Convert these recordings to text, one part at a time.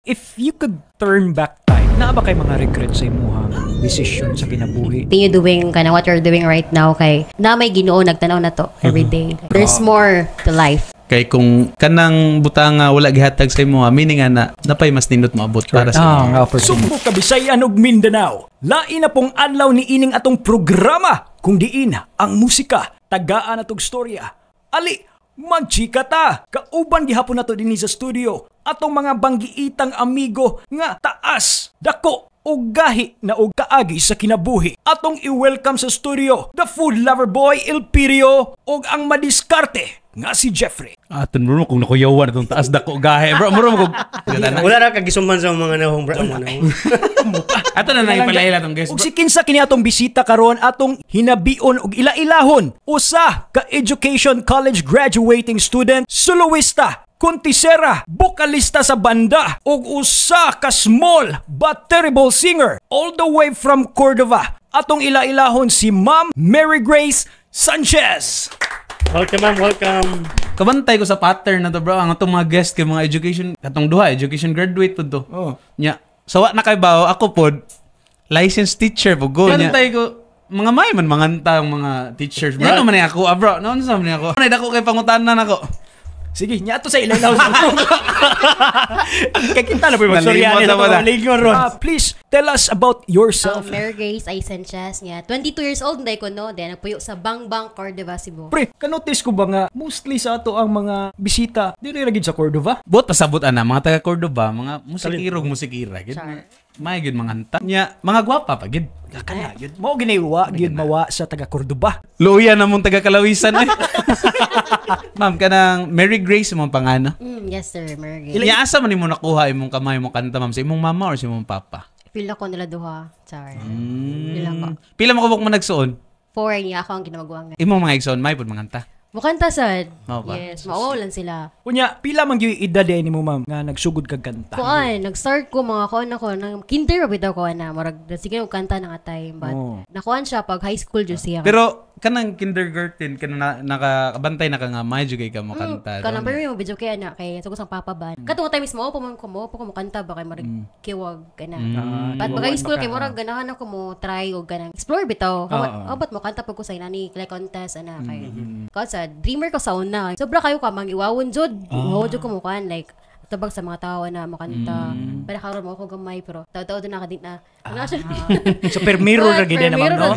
If you could turn back time, na ba kay mga regrets sa imuhang decision sa kinabuhi? Continue doing kind of what you're doing right now kay na may Ginoo nagtanaw na to every day. There's more to life. Kay kung kanang butanga wala gihatag sa imo, meaning na napay mas nindot maabot para sa imo. Sumbo ka Bisayan ug Mindanao. Lain na pong adlaw ni ining atong programa kung diin ang musika, tagaan atong storya. Ali, magchika ta. Kauban gihapon nato dinhi sa studio atong mga banggiitang amigo nga taas, dako og gahi na og kaagi sa kinabuhi. Atong i-welcome sa studio the food lover boy Elpidio og ang madiskarte nga si Jeffrey. Aton bro kung nakuyawan itong taas dako gahe bro mo kung wala ra kagisuman sa mga nahong bro mo. Ato na nang ipalahila tong guest Ug bro. si kinsa kini atong bisita karon atong hinabion og ila-ilahon. Usa ka education college graduating student, soloista, kontisera, bokalista sa banda, ug usa ka small but terrible singer all the way from Cordova. Atong ila-ilahon si Ma'am Mary Grace Sanchez. Welcome ma'am, welcome. Kabantay ko sa pattern na to bro, ang atong mga guest kay mga education, katong duha education graduate pud to. Oh. Nya, sawa na kay bawo ako pod licensed teacher pud go nya. Kabantay ko mga may man manganta ang mga teachers. Bro, ano man ni ako, bro? Ano sa man ako? Nay dako kay pangutanan ako. Sige, nya to sa ilaw sa kay kita na po magstorya nito. Please tell us about yourself. Mary Grace ay Sanchez niya. 22 years old na ko no, then nagpuyo sa Bangbang Cordova, Cebu. Pre, kanotice ko ba nga mostly sa ato ang mga bisita diri ra gid sa Cordova? Bot pasabot ana mga taga Cordova, mga musikira gid. May gid manganta. Nya, mga gwapa pa gid. Kana yun. Mao giniwa gyud mawa sa taga Cordova. Luya na mong taga Kalawisan eh. Ma'am, kanang Mary Grace mong pangano? Yes sir, Mary Grace. Nya asa man nimo nakuha imong kamay mo kanta ma'am sa imong mama or sa imong papa? Feel ako nila duha. Char. Feel ako. Pila mo kabuk man nagsuon? 4 niya ako ang ginamagawa. Imong mga igsoon may pud manganta. Mukanta sad. Mao ba? Yes, maulan sila. Kunya, pila man gyud edad ni mo ma'am nga nagsugod kag kanta? Kuan, nag-start ko mga kuan ako nang kinder bitaw ko na murag sige og kanta na nga time but nakuan siya pag high school jud siya. Pero kanang kindergarten kanang nakabantay na ka nga may jud ka mo kanta. Kanang pero yung video kay ana kay sugod sang papa ban. Katong time mismo po mo kanta ba kay murag kiwag kana. But pag high school kay murag ganahan ako mo try og ganang explore bitaw. Abat mo kanta pag ko sa inani like contest ana kay. Kasi dreamer ko sa una. Sobra kayo ka mangiwawon jud. Iwawon jud ko mo kan like tabag sa mga tao na makanta. Para karon mo ako gamay pero taw-taw din nakadit na. So permiro ra gid na ma'am no.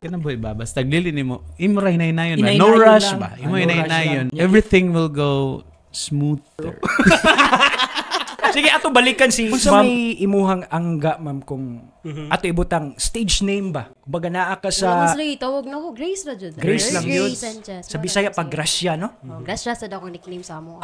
Kanang boy ba basta glili nimo imo ra hinay-hinayon ba? No rush ba? Imo hinay-hinayon. Everything will go smoother. Sige, ato balikan si Ma'am. May imuhang angga, ma'am, kung ato ibutang stage name ba? Kumbaga naa ka sa... tawag na ko, Grace na dyan. Grace lang yun. Sanchez. Sa Bisaya, pag Gracia, no? Gracia sa daw nickname sa mo.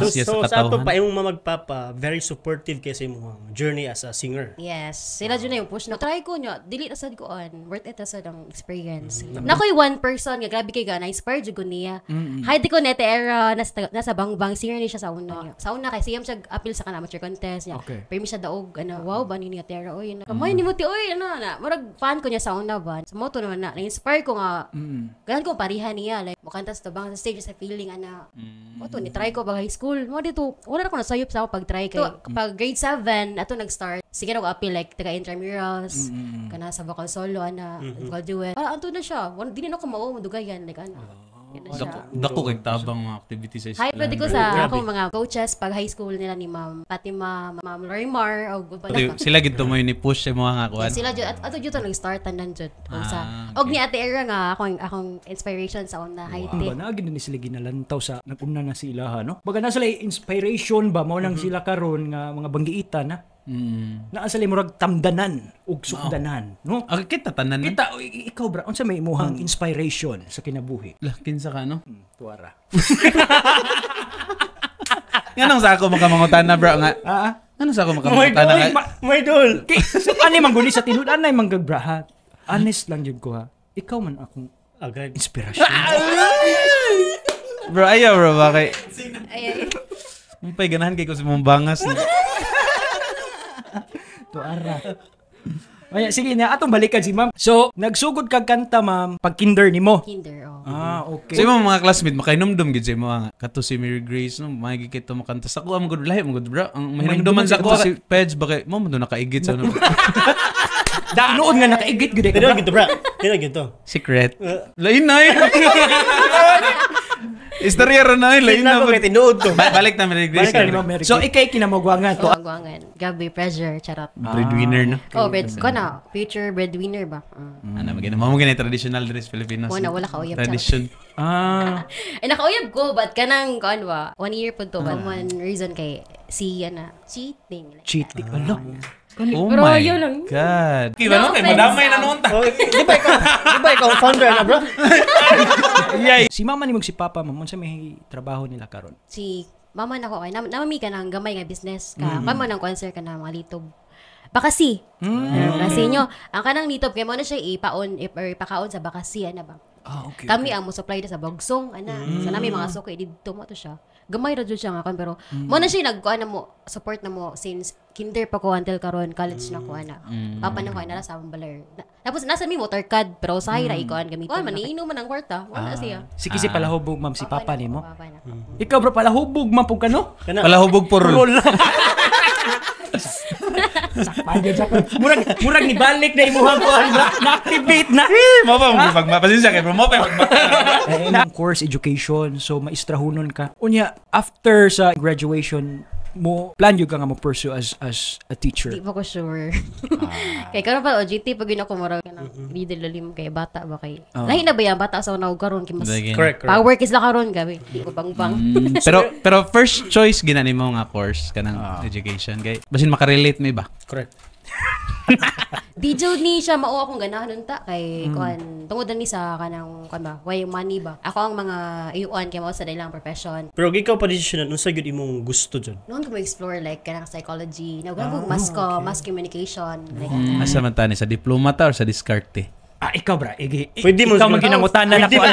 So sa ato pa, yung magpapa, very supportive kasi mo journey as a singer. Yes. Sila dyan na yung push na. Try ko nyo, delete asad ko on. Worth it asad ang experience. Nakoy one person, nga grabe kay ga, na-inspired dyan ko niya. Heidi ko nete era, nasa bangbang, singer niya siya sa una. Sa una, kay siyam siya appeal sa amateur contest niya. Okay. Pero siya daog, wow, ba ni Tera, oy, kamay ni mo ti, oy, marag fan ko niya sa una ba. Sa moto naman na-inspire ko nga, ganun ko parihan niya, like, mukanta sa tabang sa stage, sa feeling, moto, ni-try ko pag high school, mo dito, wala na ko nasayop sa ako pag-try kay. Kapag grade 7, ato nag-start, sige na ko appeal, like, taga-intramurals, kana sa vocal solo, vocal duet. Para, anto na siya, di na ako madugayan, like, Dako kay tabang mga activities sa school. Hi, pwede ko sa akong mga coaches pag high school nila ni Ma'am Fatima, Ma'am Lorimar, o sila gid mo ni push sa mga kuan. Sila jud ato jud nag-start tandan jud sa og ni Ate Era nga akong inspiration sa una high tech. Ba na gid ni sila ginalantaw sa naguna na sila no. Baga na sila inspiration ba mao nang sila karon nga mga banggiita na. Naa sila murag tamdanan ug sukdanan, no? Kita tanan. Kita ikaw bra, unsa may imuhang inspiration sa kinabuhi? Lah kinsa ka no? Tuara. Nganong sa ako makamangutan na bro nga? Ano sa ako makamangutan na? My idol. Ani man guni sa tinud anay man gagbrahat. Honest lang jud ko ha. Ikaw man akong agad inspiration. Bro, ayaw bro, bakit? Mumpay ganahan kay ko sa mong bangas. Tuara. Ay, sige na, atong balikan si ma'am. So, nagsugod kag kanta, ma'am, pag kinder nimo. Kinder, oh. Okay. So yung mga classmate, makainomdom gid sa mga kato si Mary Grace, no, mahigit kito makanta sa kuha, magod lahi, magod bro. Ang mahinomdoman sa kuha si Peds, bakit, mo doon nakaigit sa ano. Noon nga nakaigit gud Pero ka. gito, bra. Pero gito. Secret. Lain na yun. Istorya rin na yun, lain na. Tinuod ko. Balik na Mary Grace. So, ikay kinamagwangan to. Tuwagwangan. Gabi, pressure, charot. Breadwinner na. Ko na, future breadwinner ba? Ano, magiging traditional dress Filipinas. Wala ka uyab. Tradition. Nakauyab ko, but kanang, 1 year po to. One reason kay cheating. Cheating. Ano? Oh Pero my yun lang. God. No Ano kay offense, madamay na noon ta. Di ba ikaw founder na, bro? Si mama ni si papa, ma'am, unsa may trabaho nila karon? Si mama na ko kay namami ka ng gamay nga business ka. Kamo nang concern ka na mga litob. Bakasi. Kasi nyo, ang kanang litob kay mo na siya ipakaon sa bakasi ana ba. Okay. Kami ang mo supply sa Bogsong ana. So nami mga suki didto mo to siya. Gamay ra jud siya nga pero mo na siya nagkuan na mo support na mo since kinder pa ko until karon college na ko ana. Papa na ko na sa Baler. Tapos nasa mi motor card pero usahay ra ikuan gamiton. Oh, maniinom man ang kwarta. Wala siya. Sige si palahubog, ma'am, si papa nimo. Papa na. Ikaw bro, palahubog man pug kano? Palahubog por roll. Murag ni balik na imuhang ko na-activate na. Mo pa magpasensya kay mo pa Ng course education, so maistrahunon ka. Unya after sa graduation mo plan yung ka nga mo pursue as a teacher. Di pa ko sure. Kay karon pa OJT pag yun ako murag ka ng middle lalim kay bata ba kay. Lahi na ba yan bata sa una karon kay mas Correct. power kiss la karon gabi. Di ko bang. Pero first choice ginani mo nga course kanang education kay basin makarelate may ba? Correct. Di jud ni siya mao akong ganahan ta kay kuan tungod ni sa kanang kuan ba way money ba. Ako ang mga iuan kay mao sa dailang profession. Pero ikaw pa decision unsa gyud imong gusto dyan? Noon ko explore like kanang psychology, nagugog mass communication like Asa man tani sa diploma ta or sa diskarte? Ikaw bra, Pwede mo ikaw siguro. maginangutanan ako.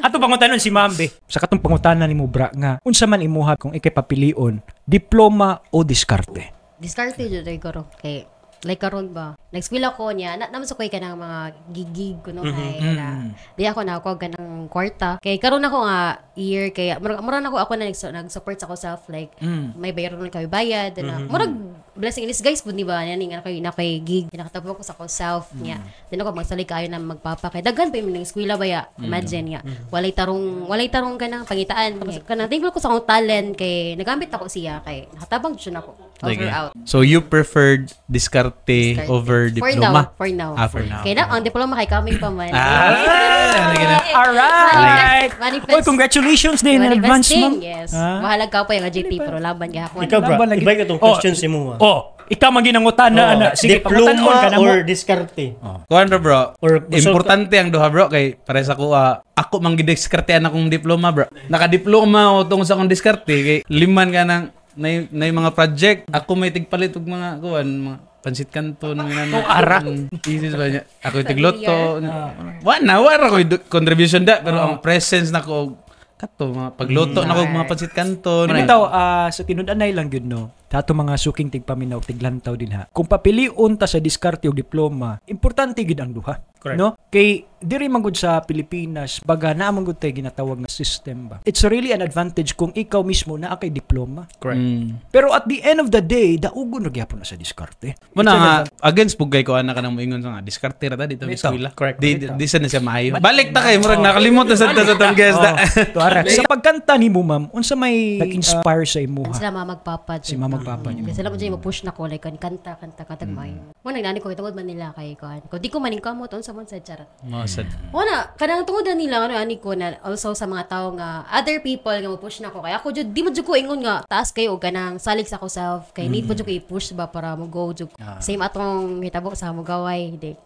Ato pangutanon si Mambe. Sa katong pangutanan nimo bra nga unsa man imuha kung ikay papilion, diploma o diskarte? Diskarte jud ko kay like karon ba nag-school ako niya naman sa koy ka ng mga gigig kuno kay na di ako na ako ganang kwarta kay karon ako nga year kay mura na ako na nag-support sa ko self like may bayaron kay bayad na murag blessing in disguise pud ni ba yani nga na kay gig nakatabo ko sa ko self niya din ako magsali kayo na magpapa kay daghan pa yung eskwela baya imagine niya walay tarong kanang pangitaan kanang tingol ko sa akong talent kay nagamit ako siya kay nakatabang jud ako over out. So you preferred diskarte over diploma? For now. For now. Kaya na, ang diploma kay kami pa man. Alright. Oy, congratulations din in advance, ma'am. Yes. Mahalag ka pa yung AJT pero laban gahapon. Ikaw, bro, Laban lagi. iba ka itong questions mo. Ikaw maginangutan na. Sige, pangutanon ka Diploma na mo. or diskarte? Kuan bro. Or gusto Importante ang duha bro kay para sa kuha. Ako mang gidiskartean akong diploma bro. Nakadiploma ako tungod sa akong diskarte kay liman ka ng na mga project. Ako may tigpalit og mga kuan mga pansit kanton mga ara. Isis ba niya? Ako tigloto. Wala ko contribution da pero ang presence nako kato mga pagluto nako mga pansit kanton. Bitaw, sa tinud-anay lang yun, no? Tato mga suking tigpaminaw, tiglantaw din ha. Kung papiliun ta sa diskarte o diploma, importante gid ang duha. Correct. No? Kay diri man gud sa Pilipinas, baga na man gud tay ginatawag na system ba. It's really an advantage kung ikaw mismo naa kay diploma. Correct. Pero at the end of the day, daugon ra gyapon na sa diskarte. Muna nga against pugay ko ana kanang moingon sa nga diskarte ra ta dito sa eskwela. Correct. Di sa na siya maayo. Balik ta kay murag nakalimot na sa tong guest. Sa pagkanta nimo, ma'am, unsa may nag-inspire sa imuha? Sila magpapad. Si mama papa niyo. Kasi sila mo dyan mag-push na ko like kanta mayo. Mo nagnani ko tungod man nila kay kuan. Ko di ko maning kamot unsa man sa charot. Mosad. Wala, kanang tungod na nila ani ko na also sa mga tao nga other people nga mo-push na ko kaya ako jud di mo jud ko ingon nga taas kayo og kanang salig sa ko self kay need po jud ko i-push ba para mo go jud. Same atong hitabo sa mo gaway di.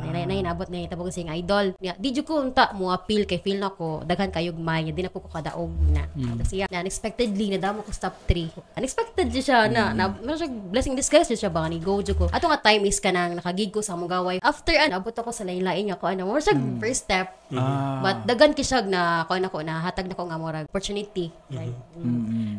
Nay nabot na hitabo ko sing idol. Di jud ko unta mo appeal kay feel nako daghan kayog may di na ko kadaog na. Tapos siya unexpectedly nadamo ko top 3. Unexpected siya na blessing disguise siya ba ni go ko. Ato nga time is kanang nakagig ko sa among gaway. After abot ako sa lain-lain nga ko mo siya first step. But dagan kisag na kuan ako na hatag na ko nga murag opportunity. Right?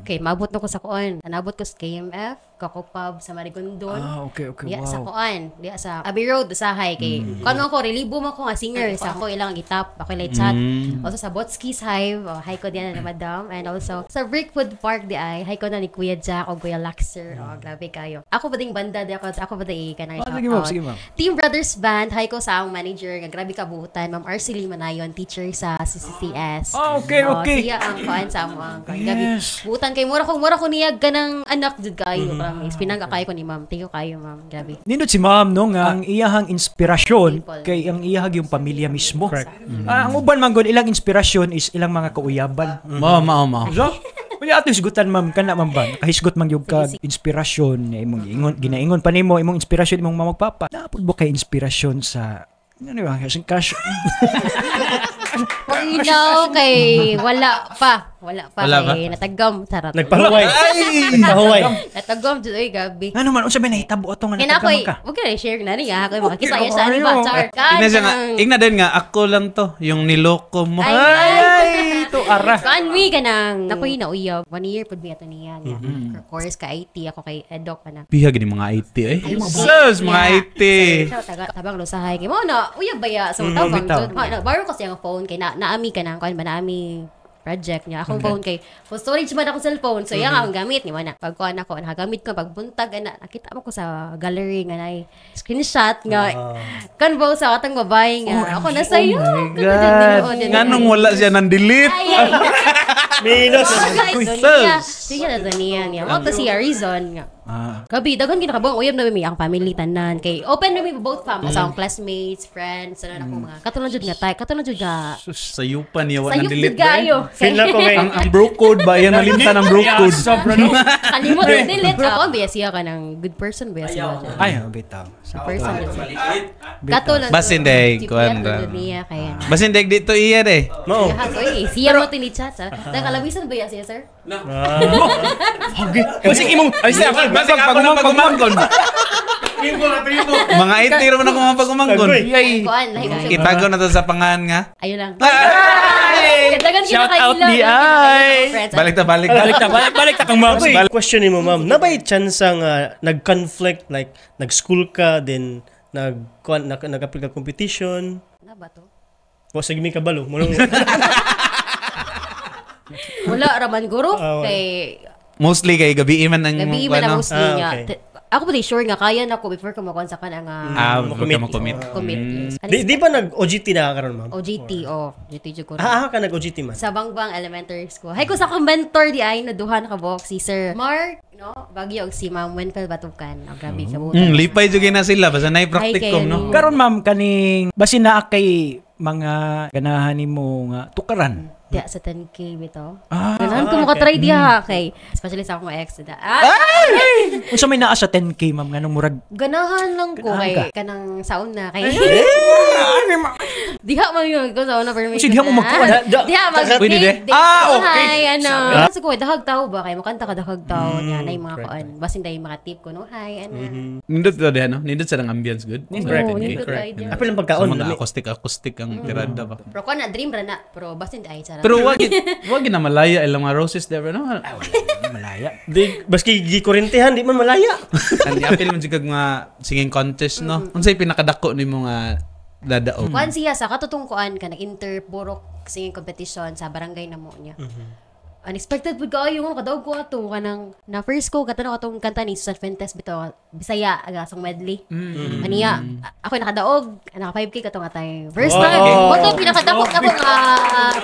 Okay, maabot na ko sa kuan. Nabot ko sa KMF, Kakopab sa Marigondon. Okay, Diya wow. sa kuan, diya sa Abbey Road usahay kay kuan ko relibo man ko nga singer sa ako ilang gitap, ako late chat. Also sa Botskis Hive, hi ko diyan na madam, and also sa Brickwood Park di ay hi ko na ni Kuya Jack o Kuya Laxer. Grabe kayo. Ako ba ding banda di ako ba ding kanang Sige ma'am. Team Brothers Band, hi ko sa akong manager nga grabe kabuutan, Ma'am Arcely Manayon, teacher sa CCCS. Okay. Siya ang kuan sa amo ang grabe. Buutan kay mura ko niyag kanang anak jud kayo, promise. Pinangga kayo ko ni ma'am. Thank you kayo, ma'am. Grabe. Nindot si ma'am no nga ang iyahang inspirasyon People. kay ang iyahag yung pamilya mismo. Ang uban man gud ilang inspirasyon is ilang mga kauyaban. Mao. So, kunya ato hisgutan ma'am kana man ba? Nakahisgot man yung ka inspirasyon imong ginaingon pa nimo imong inspirasyon imong mama ug papa. Napud ba kay inspirasyon sa ano ba kasing cash? Panginaw kay wala pa kay natagam sarap. Nagpahuway. Nagpahuway. Natagam jud ay gabi. Ano man unsa ba nahitabo ato nga Kaya natagaman ako, ka? wag ka na share na niya. Ako makakita niya sa ba? Char. Igna din nga ako lang to, yung niloko mo. Ay, to ara. Kanmi ka nang nakoy na uyab. 1 year pud mi ato niya. Course ka IT, ako kay Edok ka na. Bihag ni mga IT eh. Sus, mga IT. Tabang lusahay kay mo na uyab baya sa tabang jud. Baro kasi ang phone kay naami ka nang kuan ba naami project niya. Akong phone kay full storage man akong cellphone. So yang akong gamit ni mana. Pag kuan ako nakagamit ko pagbuntag ana nakita mo ko sa gallery nga nay screenshot nga kan ba sa atang babae nga ako na sayo. Nganong wala siya nang delete? Minus. Siya na niya. Mo to siya reason nga. Gabi, dagan ginakabang uyab na mi ang family tanan kay open na mi both families, sa classmates, friends, ano na ko mga katulad jud nga tay, katulad jud nga Sayupan niya wala sayop nang jud delete. kayo. Feel na ko Ang bro code ba? Yan nalimtan ang bro code. Sobra no. Kalimot na delete. Ako biya siya ka ng good person biya siya. Ay, bitaw. Sa person jud. Katulad. Basin day, kuan ra. Niya kaya. Basin day dito iya de. No. Siya mo tinichat sa. Kalabisan ba ya siya, sir? Kasi imong ay siya Pagumangkon. Mga IT ro man ako mga pagumangkon. Yay. Kuan lahi ka. Itago na to sa pangalan nga. Ayun lang. Dagan Shout out di ay. Balik Balik ta kang ma'am. Question ni mo, ma'am. Nabay chance nga nag-conflict like nag-school ka then nag-apply ka competition. Na ba to? O sige mi kabalo. Wala raman guro kay Mostly kay gabi man ang gabi man ang mostly nga. okay. Ako pa di sure nga kaya na ko before ko makuha sa ka nga commit. commit. Yes. Di ba nag-OGT na karon, ma'am? OGT, GT jud ko. Ka nag-OGT man. Sa Bangbang Elementary School. Hay ko sa akong mentor di ay naduha na kabok si Sir Mark, no? Bagyo og si Ma'am Wenfel Batukan. Ang grabe ka buta. Lipay jud na sila basta nay practicum no. Karon ma'am kaning basin naa kay mga ganahan nimo nga tukaran. Diya sa 10K bitaw. Ganahan ko makatry diha kay especially sa akong ex da. Unsa may naa sa 10K ma'am nganong murag Ganahan lang ko kay kanang sauna kay. Diha man yun ko sauna permission. Kasi diha mo magkuhan. Diha mag. Pwede de? Okay. Ano? Sa ko dahag tao ba kay makanta ka dahag tao niya nay mga kuan. Basin day mga tip ko no. Hi ano. Nindot to de no. Nindot sa ambience good. Correct. Apil ang pagkaon. Mga acoustic ang tirada ba. Pero ko na dream ra na pero basin day sa. Pero wag na malaya ilang mga roses there no. malaya. Di baski gikurentehan di man malaya. Ani apil man jud mga singing contest no. Unsay pinakadako nimo nga dadaog? Kuan siya sa katutungkuan ka nag-inter burok singing competition sa barangay na mo niya. Unexpected pud kaayo nga kadaog ko ato kanang na first ko katanaw atong kanta ni Susan Fuentes bitaw Bisaya aga sang medley. Aniya ako nakadaog naka 5K katong atay. First time. Mo to pinakadakot ako nga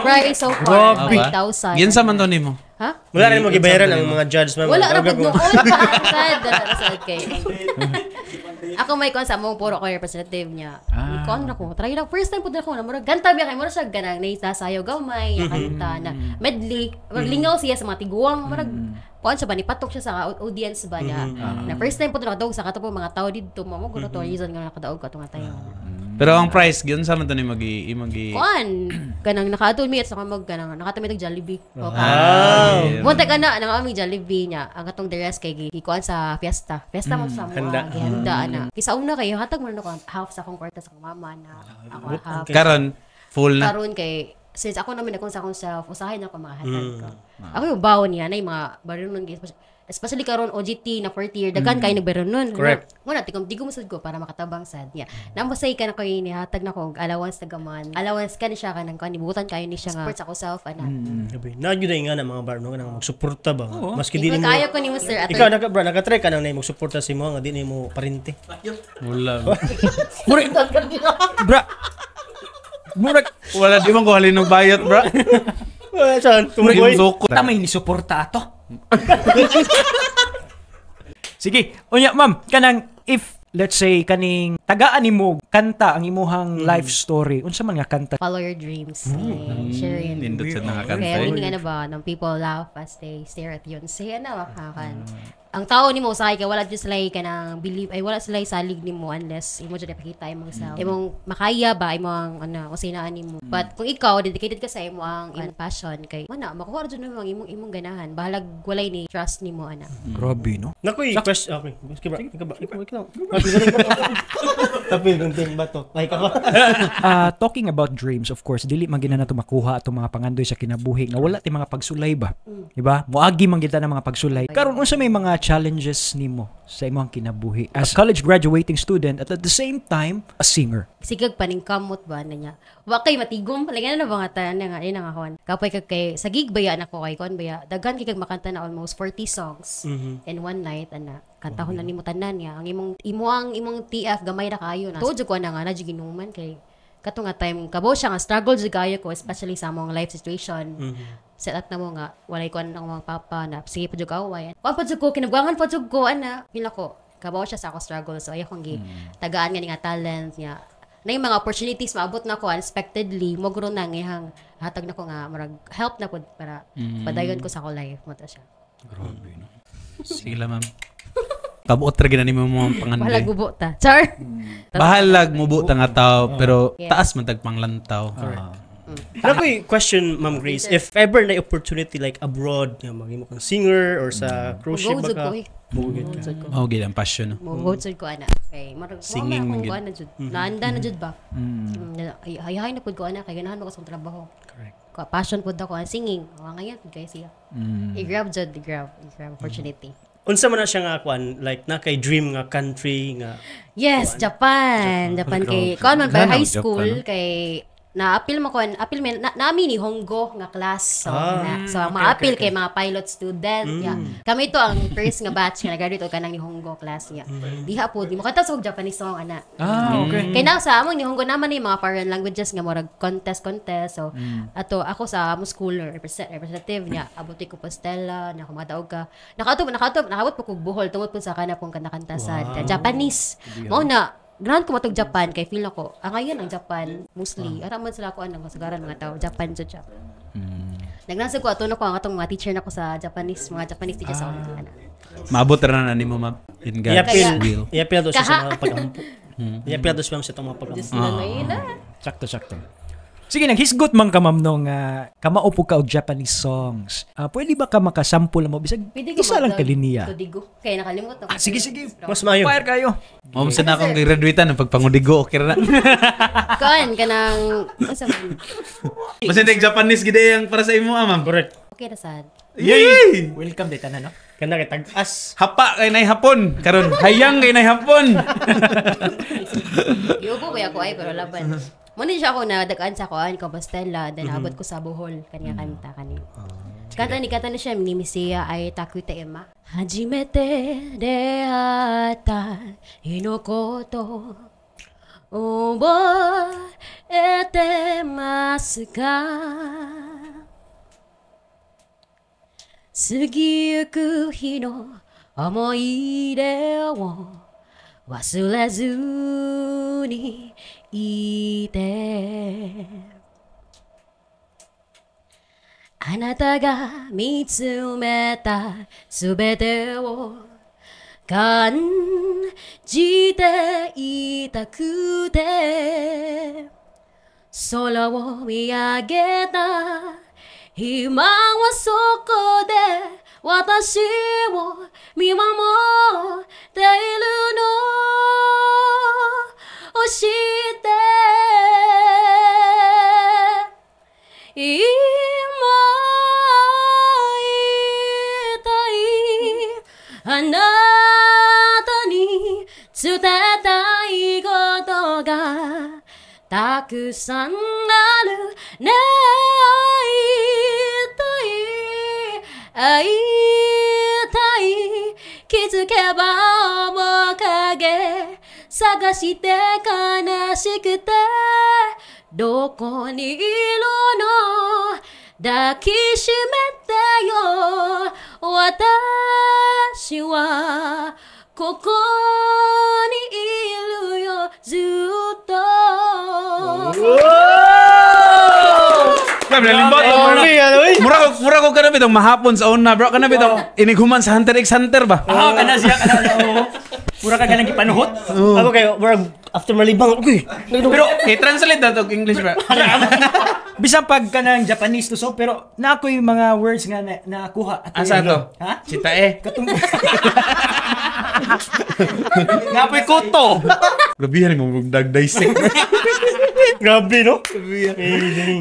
prize so far 5,000. Yan sa man to nimo. Ha? Wala rin mo gibayaran ang mga judge man. Wala ra pud noon. Sad kay. Ako may kon sa mong puro ko representative niya. Kon na ko. Try lang first time pud ako na murag ganta biya kay murag siya ganang naisasayaw gamay ya kanta na medley. Lingaw siya sa mga tiguang murag kuan siya ba ni patok siya sa audience ba niya. Na first time pud nakadaog sa katapo mga tao didto mo guro to reason nga nakadaog ko atong tayo. Pero ang price, gyud sa man to ni Kuan, kanang naka-2 minutes kanang nakatamit og Jollibee. yeah. Ka na nang aming Jollibee niya. Ang atong dress kay gikuan sa fiesta. Fiesta mo sa mga gihanda ana. Kisa una kayo hatag man ako half sa akong kwarta sa akong mama na ako half. Karon full na. Karon kay since ako naman akong sa akong self, usahay na ako mahatag ko. Ako yung bawon niya na yung mga baron nun especially karon OGT na 4th year dagan kay nagbaron nun. Correct. Muna tikom sad ko para makatabang sad niya. Namasay ka na ko ni hatag na ko allowance na gaman. Allowance ka ni siya kanang kanibutan kayo ni siya nga. Support ako self ana. Na gyud nga na mga bar no nang magsuporta ba. Maski di Ikaw mo. kayo ko ni Mr. Ato. Ikaw naka-try ka nang magsuporta si mo nga di nimo parente. Wala. Bra. Murag Wala di man ko halin ng bayot, bro. Saan? Tumboy. tamay ni suporta ato. Sige, unya ma'am, kanang if let's say kaning tagaan nimo kanta ang imuhang life story, unsa man nga kanta? Follow your dreams. Sharing. Nindot sa nakakanta. Kaya hindi nga na ba, ng people laugh as they stare at you. Say, makakan. Ang tao ni mo, sakay ka, wala dyan sila ka ng believe, ay wala sila salig ni mo unless imo dyan ipakita imong self. Imong makaya ba, imong, kasinaan ni mo. But kung ikaw, dedicated ka sa imong passion, kay, makuha dyan naman imong ganahan. Bahalag walay ni trust ni mo, Grabe, no? Nakoy question. Okay, ikaw. Tapil ng ting bato. Ay ka ba? Talking about dreams, of course, dili man gina nato makuha atong mga pangandoy sa kinabuhi nga wala ti mga pagsulay ba. Di ba? Moagi man kita ng mga pagsulay. Karon unsa may mga challenges nimo sa imong kinabuhi as a college graduating student at the same time a singer? Sigag paningkamot ba na niya. Wa kay matigom palingana na ba nga tanan nga ina nga kon. Kapoy kag kay sa gig baya na ko kay kon baya. Daghan kay kag makanta na almost 40 songs in one night kantahon na nimo tanan niya. Ang imong TF gamay na kayo na. Tuod ko na nga na ginuman kay kato nga time kabo siya nga struggle jud kayo ko especially sa among life situation. Set up na mo nga walay ko ang mga papa na sige pa jud away. Pa jud ko kinabwangan pa jud ko pila ko kabaw siya sa ako struggle so ayo kong gi tagaan nga talent niya na yung mga opportunities maabot na ko unexpectedly mo guro na ngihang hatag na ko nga marag help na ko para padayon ko sa ako life mo ta siya. Grabe, no? Sige lang, ma'am. Kabuot ra gina nimo mga pangandoy. Bahalag ubo ta. Char. Bahalag mubo ta nga tao pero taas man tagpanglantaw. Nakoy question, Ma'am Grace, if ever na opportunity like abroad, nga maghimo kang singer or sa cruise ship Go-go baka. ko. Oh, gid ang passion, no. Mo jud ko kay marag Singing mo man ko jud. Naanda na jud ba? Hay na pud ko kay ganahan ko sa trabaho. Correct. Passion pud ako ang singing. Ngayon kay siya. I-grab opportunity. Unsa man na siya nga kwan like na kay dream nga country nga Yes, Japan kay kuan man by Ganaw, high school Japan, kay na-appeal nami ni Honggo nga class. So, okay, ma-appeal kay mga pilot student. Yeah. Kami ito ang first nga batch nga nag-graduate o kanang ni Honggo class. Yeah. Diha po, di mo kanta sa Japanese song, Okay. Kaya na sa among ni Honggo naman ni mga foreign languages nga murag contest. So, ato ako sa among school representative niya, abuti ko pastela, na kumadaog ka. Nakabot po ko buhol tungod po sa kana pong kanta sa Japanese. Mao na ganahan ko matog Japan kay feel ako ngayon ang Japan mostly araman sila ko anang kasagaran mga tao Japan jud siya. Nagnasa ko ato na ko ang atong mga teacher nako sa Japanese teachers sa una. Maabot ra na nimo, ma'am. In God's will. Iapil daw siya sa mga pagampo. Iapil daw siya sa mga pagampo. Just na ngayon Sakto. Sige, naghisgot man ka ma'am nung kamaupo ka og Japanese songs. Pwede ba ka makasample mo bisag isa lang kaliniya? Tudigo. Kaya nakalimot ako. Sige. Mas maayo. Fire kayo. Ma'am, sa na akong graduatean ng pagpangudigo, okay ra na. Kuan kanang unsa man. Mas hindi Japanese gid yang para sa imo, ma'am. Correct. Okay na sad. Yay! Welcome dito na, no? Kana kay tag-as. Hapa kay nay hapon, karon hayang kay nay hapon. Yubo ba ako pero laban. Muna siya ako na dagaan sa kuan Compostela then abot ko sa Bohol kanya kanta kanina. Kanta ni siya ni Misia ay Takuta Emma. Hajimete deata hinokoto oboete masu ka? Sugi yuku hi no omoide wo 忘れずにいてあなたが見つめたすべてを感じていたくて空を見上げた今はそこで私を見守っているのを知って今言いたいあなたに伝えたいことがたくさんあるね会いたい気づけば面影探して悲しくてどこにいるの抱きしめてよ私はここにいるよずっとMura ko kana bitong mahapon sa una, bro. Kana bitong inighuman sa Hunter x Hunter ba? Kana siya, kana. Pura ka ganang ipanuhot. Ako kayo, after malibang, okay. Pero i-translate na to English, bro. Bisan pag ka ng Japanese to so, pero na ako yung mga words nga nakuha. Asa to? Ha? Sitae. Napoy koto. Grabe yan mo dagdaysik. Grabe, no?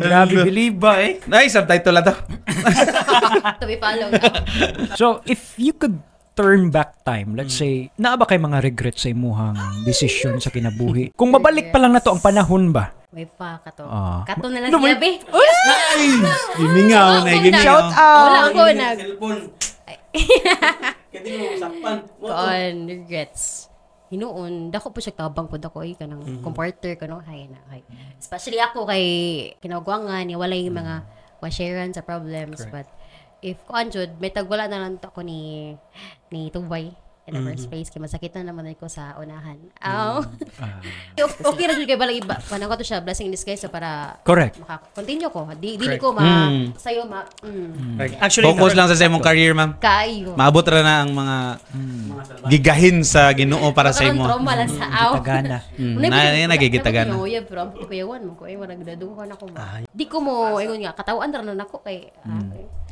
Grabe, believe ba eh. Ay, subtitle na to. to be followed. So, if you could turn back time, let's say, naa ba kay mga regrets sa imuhang desisyon sa kinabuhi? Kung mabalik pa lang na to ang panahon ba? May pa kato. Ah. Kato na lang siya, be. Gimingaw na, gimingaw. Shout out! Wala ako nag... Cellphone. Kaya mo usapan. Koon, regrets. Hinuon, dako po siya tabang po dako ay kanang comforter ko no hay na hay. Especially ako kay kinagwangan ni wala yung mga sharean sa problems. But if kuan jud may tagwala na lang to ako ni Tubay in the first place kay masakit na naman ko sa unahan. Okay ra jud kay balay iba. Kanang ko to siya blessing in disguise para Correct. maka-continue ko. Dili ko sayo Actually, Focus lang sa imong career, ma'am. kayo. Maabot ra na ang mga gigahin sa Ginoo para sa imo. Trauma lang sa aw. Tagana. Nagigitagan na. Uyab pero ang kuyawan mo ko ay nagdaduhan ako ba. Di ko mo ingon nga katawan ra na nako kay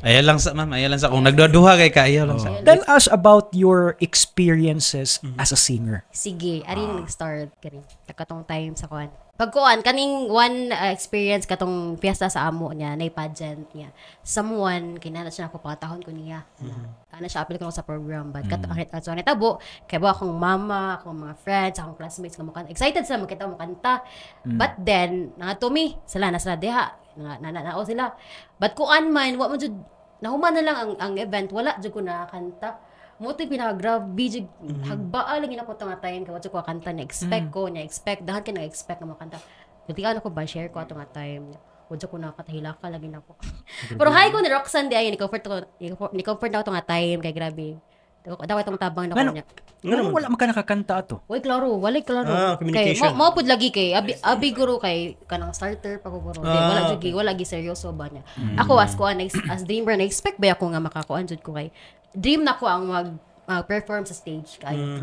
Ayaw lang sa, ma'am. Ayaw lang sa. Kung nagduduha kay ka, ayaw lang sa. Tell us about your experiences as a singer. sige, ari nag-start kani. Katong time sa kuan. Pagkuan kaning one experience katong fiesta sa amo niya, na pageant niya. Someone kinana siya ako pagkatahon ko niya. Kana siya apil ko sa program but so nitabo kay ba akong mama, akong mga friends, akong classmates nga makanta. Excited sila makita mo kanta. But then nangatumi sila na sila diha. Nanao sila. But kuan man wa mo jud nahuman na lang ang event wala jud ko nakakanta. Moto'y pinaka-grabe, hagbaa lang yun ako itong time, kaya ko kanta, na-expect ko, dahan ka na-expect na makanta. Katikaan ako ba, share ko itong time, wadya ko nakatahilaka, lagi na ako. Pero hi ko ni Roxanne, di ay, ni-comfort na ako itong time, kaya grabe. Daw itong tabang na ko niya. Ngano wala man ka nakakanta ato? Uy, klaro, walay klaro. Communication. Kay, maupod lagi kay, abi guru kay, kanang starter pa ko guru. Wala gi seryoso ba niya. Ako, as dreamer, na-expect ba ako nga makakuan jud ko kay, dream na ko ang mag-perform sa stage kayo.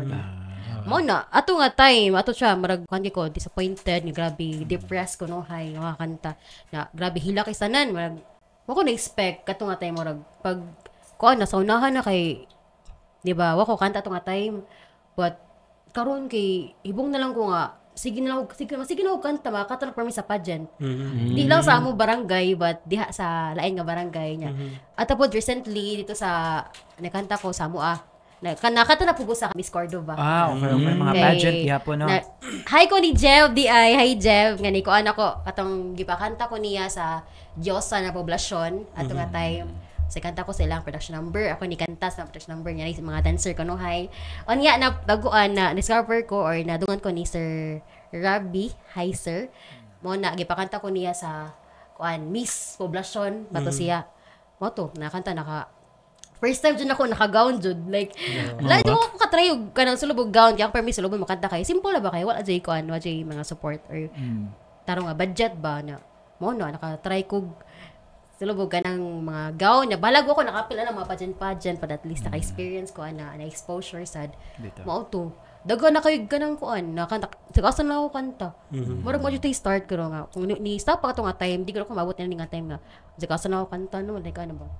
Mo na ato nga time ato siya marag kangi ko disappointed ni grabe depressed ko no hay nakakanta na grabe hila kay sanan marag mo ko na-expect kato nga time marag pag kuan na sa unahan na kay di ba wa ko kanta ato nga time but karon kay ibong na lang ko nga sige na ako kanta makatulog permi sa pageant. Di lang sa amo barangay but diha sa lain nga barangay niya. At tapos recently dito sa nakanta ko sa Mua. Nakata na pugo sa Miss Cordova. Okay. Mga pageant gihapon no. Hi ko ni Jev di ay hi Jev ngani ko anak katong gipakanta ko niya sa Diyosa na poblasyon ato nga time. Sa kanta ko sa ilang production number. Ako ni kanta sa production number niya. Mga dancer ko no, hi. O niya, na baguan na discover ko or nadungan ko ni Sir Rabbi. Hi, Sir. Mo na, gipakanta ko niya sa Miss Poblacion. Bato siya. Mo to, nakanta, first time dyan ako naka-gown dyan. Like, lalo ako katry yung kanang sulubog gown. Kaya permis sulubog makanta kayo. Simple na ba kayo? Wala dyan wala dyan mga support or tarong nga, budget ba na. Mo na, nakatry ko Sulubog ka ng mga gown niya. Balag ako, nakapila ng mga pageant-pageant para at least naka-experience ko na exposure sad. Mao to. Daga na kayo ganang kuan na kanta. Sigasan na ako kanta. Murag mo dito start ko nga. Kung ni-stop pa ka nga time, di ko mabot na nga time nga. Sigasan na ako kanta no, like ano ba.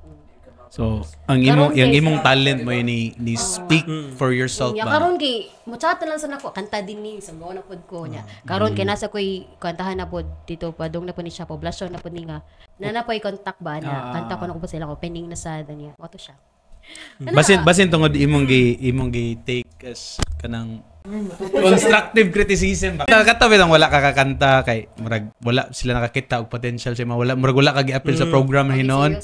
So, yung imong talent mo ni speak for yourself ba? Karon kay mo chat lang sa nako kanta din ni sa mga napod ko niya. Karon kay nasa koy kantahan na pod dito pa dong na po ni siya poblasyon na po ni nga. Na po'y contact ba na kanta ko na ko sila ko pending na sa niya. Mo to siya. Basin tungod imong gi take as kanang constructive criticism ba. Katabi lang wala ka kakanta kay murag wala sila nakakita og potential sa wala murag wala ka gi-appeal sa program na hinoon.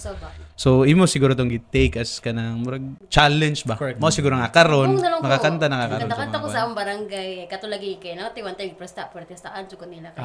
So imo siguro tong gi-take as kanang murag challenge ba. Mo siguro nga karon makakanta na karon. Kanta ko sa among barangay katulagi kay no tiwan tay protestaan jud ko nila kay.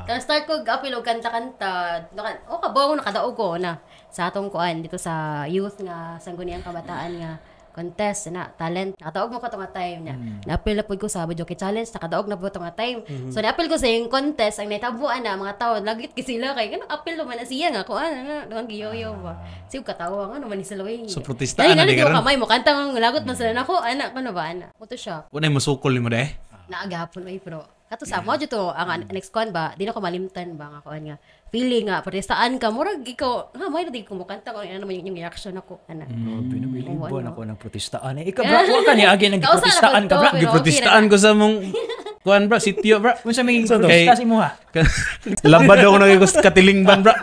Kan start ko gi-appeal og kanta-kanta. Kabaw nakadaog ko na sa atong kuan dito sa youth nga sangguniang kabataan nga contest na talent nakadaog mo ko tong time na na-appeal na pud ko sa Bajoki Challenge nakadaog na pud tong time so na-appeal ko sa yung contest ang naitabuan na mga tao lagit kasi sila kay kanang appeal man na siya nga kuan na dungan giyoyo ba siya katawa nga naman ni Salaway so protestaan na di karon kamay mo kanta nga lagot man sila nako ana kuno ba ana mo to siya unay musukol nimo deh naagahapon ay pero kato sa mo jud to ang next kuan ba di na ko malimtan ba nga kuan nga feeling nga protestaan ka murag ikaw may di ko mo kanta ko ano naman yung reaction ako ana Pinabilibo na ko ng protestaan. Ikaw, bra, huwag ka niya agi nang giprotestaan ka, bra. Giprotestaan ko sa mong kuan bra, sityo bra. Kung sa may protesta si mo ha. Labad ako nang katilingban bra.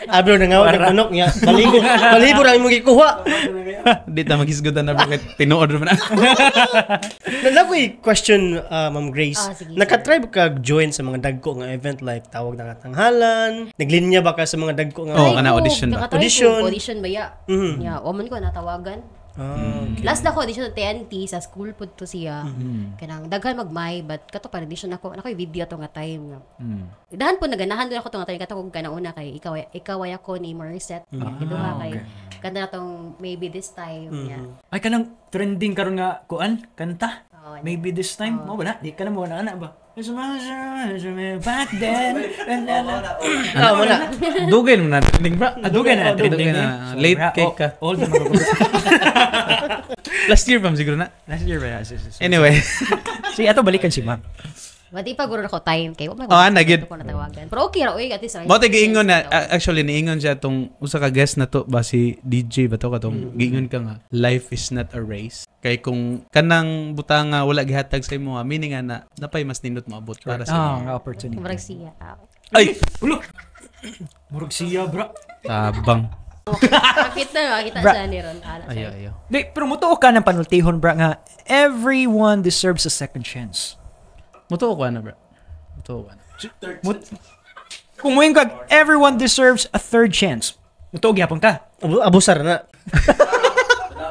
Abro na nga nagpunok niya. Balibo na imong gikuha. Di ta magisgutan na bra kay tinuod man. Nakoy question Ma'am Grace. Sige, Naka-try ba ka join sa mga dagko nga event like tawag na katanghalan? Naglinya ba ka sa mga dagko nga? Oo, kana audition ba? Audition ba ya? Ya, woman ko natawagan. Okay. Last na ko audition sa TNT sa school pud to siya. Kanang daghan magmay but kato pa audition ako. Nakoy video to nga time nga. Dahan po naganahan din ako to nga time kato kog kana kay ikaw ay ako ni Morissette. Iduha kay kanta na tong maybe this time. Ay, kanang trending karon nga kuan, kanta. Maybe this time. Mo wala, di ka na mo na ba? Back then. Wala. Dugay mo na trending bra. Dugay na trending. Late cake ka. Old na mga Last year pa siguro na. Last year ba? Anyway. Sige, ato balikan si ma'am. Di pa guro ako time kay nagid. ko natawagan. Pero okay ra oy at least. Mo tay giingon na actually niingon siya tong usa ka guest na to ba si DJ ba to katong giingon ka nga life is not a race. Kay kung kanang butanga wala gihatag sa imo meaning nga na napay mas nindot maabot para sa nga opportunity. Murag siya. Ay, ulo. Murag siya, bra. tabang. Kita siya ni Ron. Ayo. Di, pero mutuo ka ng panultihon, bra, nga everyone deserves a second chance. Mutuo ko na bro. Mutuo ko na. Kung mo yung kag, everyone deserves a third chance. Mutuo gyapon ka. Abusar na.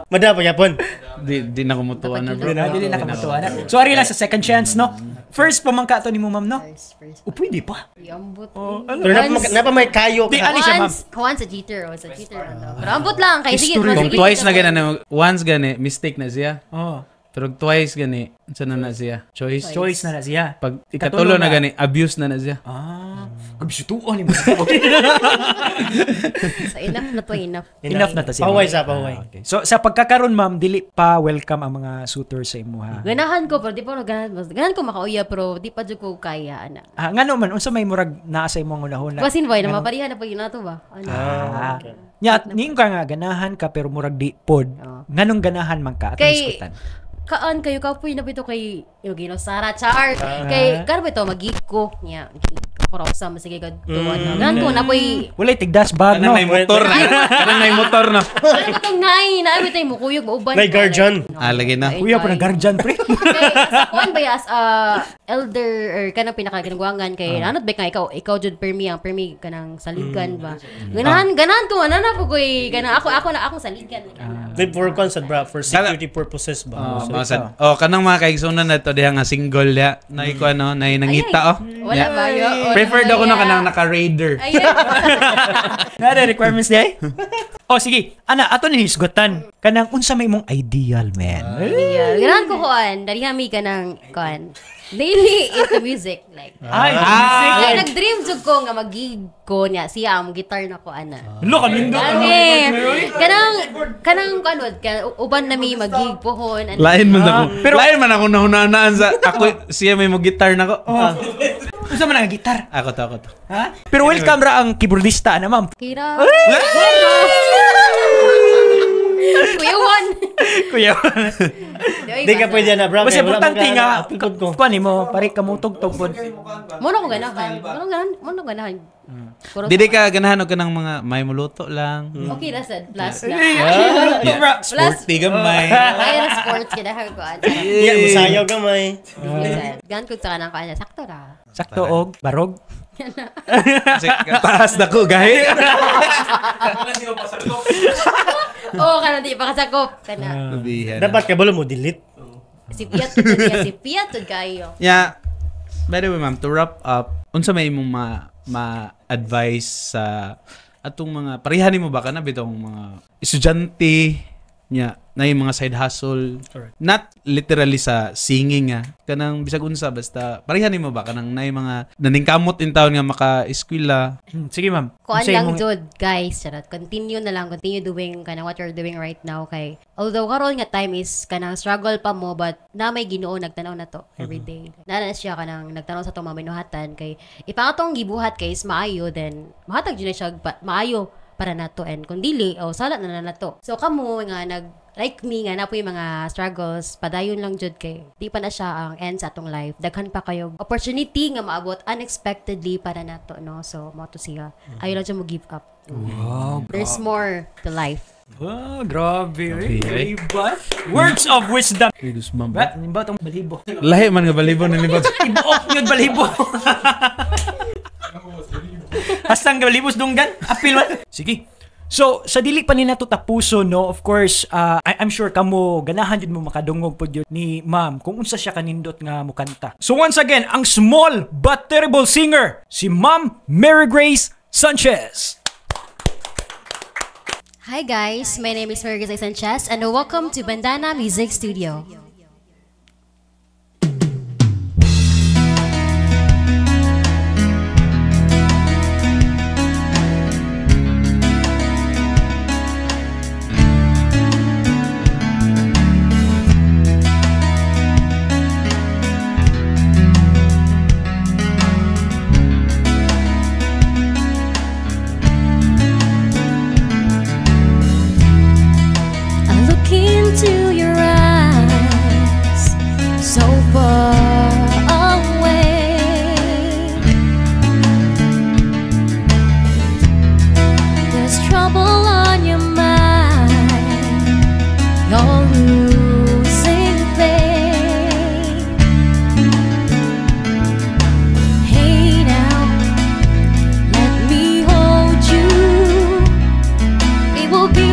Madapa yapon. Di na ko mutuo na bro. Dili na ka mutuo na. Sorry lang sa second chance, no? First pamangka to ni mo, ma'am, no? First. O, pwede pa. Yambot. Pero napa may kayo Di, ka. ani siya, ma'am. Once a cheater. Sa cheater. Pero ambot lang. Kay sige. History. Kung twice na gana once gani mistake na siya. Oh. Pero twice gani sana na siya. Choice. Choice na siya. Pag ikatulo na gani abuse na siya. Kabisutuan ni mo. So enough na to, enough. Enough na ta siya. Pahuway. Okay. So, sa pagkakaroon, ma'am, dili pa welcome ang mga suitors sa imo, ha? Ganahan ko, pero di pa ganahan ko makauya, pero di pa dyan ko kaya, ana. Nga naman, unsa may murag naa sa imong unahon na. Basin boy, na maparihan na pa yun na to ba? Ano? Nya, ning ka nga, ganahan ka, pero murag di pod. Nganong ganahan man ka, atong Kay- iskutan. Kaan kayo kapoy na ba ito kay Eugeno Sara Char kay kano ba ito magik ko niya ako raw sa masige gad tuwan na ko na poy Walay tigdas bag, no? Kanang may motor na. Kanang may motor na. ano ko tong nai na ay mo kuyog mauban May guardian. Lagi na. Kuya pa ng guardian, pre. kuan ba as elder or kanang pinakaginagwangan kay anot ba ka ikaw jud permi kanang saligan ba ganahan ko ana na po koy kanang ako na akong saligan Like for concert bra for security purposes ba. Kanang mga kaigsunan na to diha nga single ya. Nay ko ano, nay nangita oh. wala ba yo Preferred ako na kanang naka-raider. Ayan. Nada requirements day? O sige, ana ato ni hisgutan. Kanang unsa may mong ideal man. Yeah. Ganahan ko kuan. Darihami ka ng kuan. Daily into music. Like, Ay, nag-dream jud ko nga mag-gig ko niya. Siya, ang guitar na ko, ana. lo kanindo. Kanang kanod, uban na mi mag-gig pohon. Lain man ako. Lain man ako nahunaan sa ako siya may mo gitar na ko. Unsa man ang gitar? Ako to. Ha? Pero welcome ra ang keyboardista na ma'am. Kira. Kuya Juan. Kuya. Di ka pwede na, bro. Mas Kaya wala importante mga nga aplikod ko. kuan mo, pare ka mo tugtog pod. Mono ko ganahan. Mono ganahan. Dili ka ganahan og kanang mga may muluto lang. Okay na sad. Plus na. Plus. Sporty gamay. Kaya na sports ganahan ko. Iya, musayaw gamay. Gan ko sa kanang kanya. Sakto ra. Sakto og barog. Kasi taas na ko gahi. Oo, kana di pa kasakop. Kana. Dapat ka balo mo delete. Si Piat to niya. Si Piat to kayo. Yeah. By the way, ma'am, to wrap up, unsa may imong ma-advise sa atong mga parehani mo ba kana bitong mga estudyante nya na yung mga side hustle. Correct. Not literally sa singing kanang bisag unsa basta parehani mo ba kanang na yung mga naningkamot in taon nga maka-eskwela. Sige ma'am. Kuan Unsay lang imong- jud, guys. Charot. Continue na lang. Continue doing kanang what you're doing right now. Kay, although karon nga time is kanang struggle pa mo, but na may Ginoo nagtanaw na to every day. Nana siya kanang nagtanaw sa tong maminuhatan. Kay, ipangatong gibuhat kay is maayo, then mahatag dyan na siya maayo para nato, and kung dili, salat na nato. So, kamo nga like me nga na po yung mga struggles, padayon lang jud kay di pa na siya ang end sa atong life. Daghan pa kayo opportunity nga maabot unexpectedly para nato, no? So mo to siya. Ayaw lang siya mo give up. Wow. There's more to life. Ah, grabe. Iba. Words of wisdom. Kaidos ma'am. Ba, nimba tong balibo. Lahi man nga balibo ni libot. Ibuok yun balibo. Hastang balibos dunggan. Apil man. Sige. So, sa dili pa ni nato tapuso, no, of course, I'm sure kamo ganahan jud mo makadungog pod yun ni ma'am kung unsa siya kanindot nga mukanta. So once again, ang small but terrible singer, si Ma'am Mary Grace Sanchez. Hi guys, my name is Mary Grace Sanchez and welcome to Bandana Music Studio. Into your eyes, so far away. There's trouble on your mind, you're losing faith. Hey now, let me hold you. It will be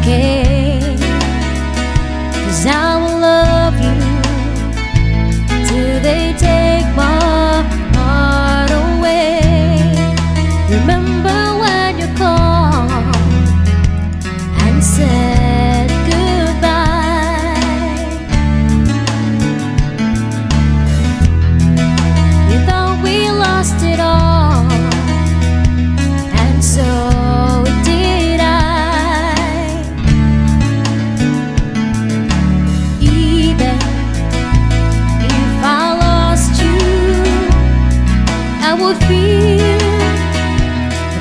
okay, 'cause I will love you till they take my heart away. Remember when you called and said goodbye? You thought we lost it all, and so did I. Even if I lost you, I would feel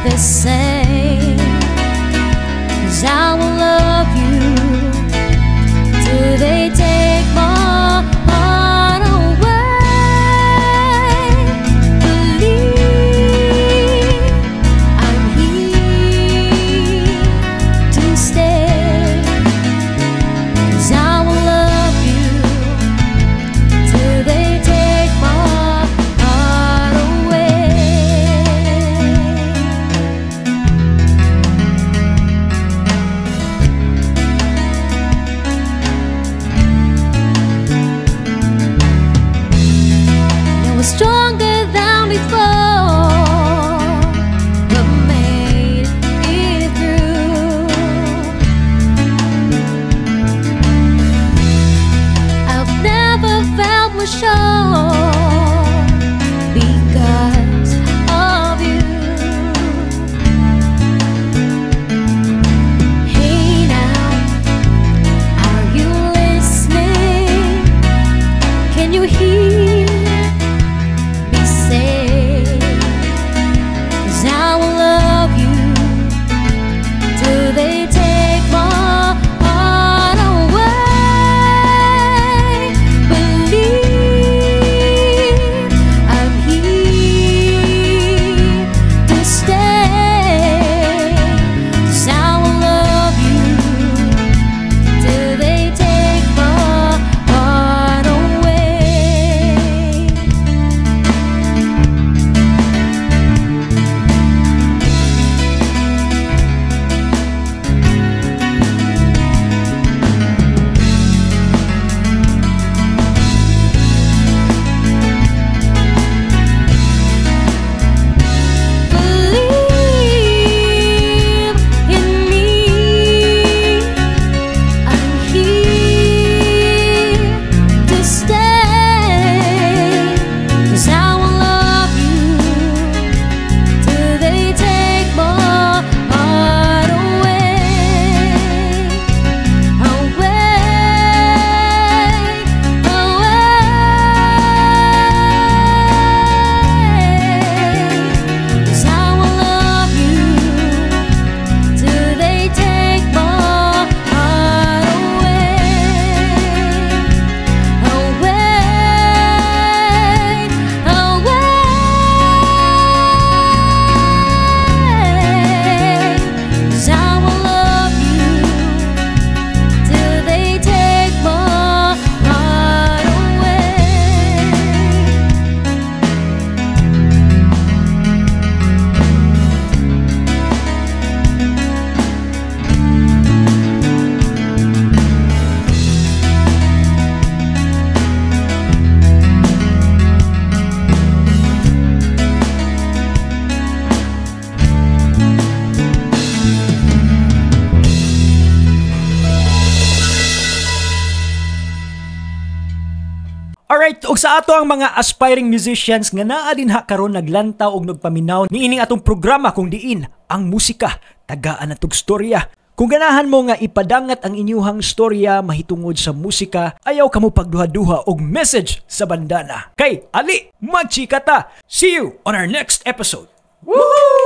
the same, 'cause I will love you till they take my heart away. Believe I'm here to stay, 'cause I will love you till they take my heart away. sure because of you. Hey now, are you listening? Can you hear me say, 'cause I will love you till they take my heart away. Believe I'm here to stay, 'cause I will love you till they take my heart away. Believe in me, I'm here to stay, 'cause I will love you till they take my heart away, away, away. 'Cause I will love you till they take my heart away, away, away. 'Cause I will love you till they take my heart away. Alright, ug sa ato ang mga aspiring musicians nga naa dinha karon naglantaw og nagpaminaw niining atong programa kung diin ang musika tagaan natog storya. Kung ganahan mo nga ipadangat ang inyuhang storya mahitungod sa musika, ayaw kamo pagduha-duha og message sa bandana. Kay Ali, magchika ta. See you on our next episode. Woo!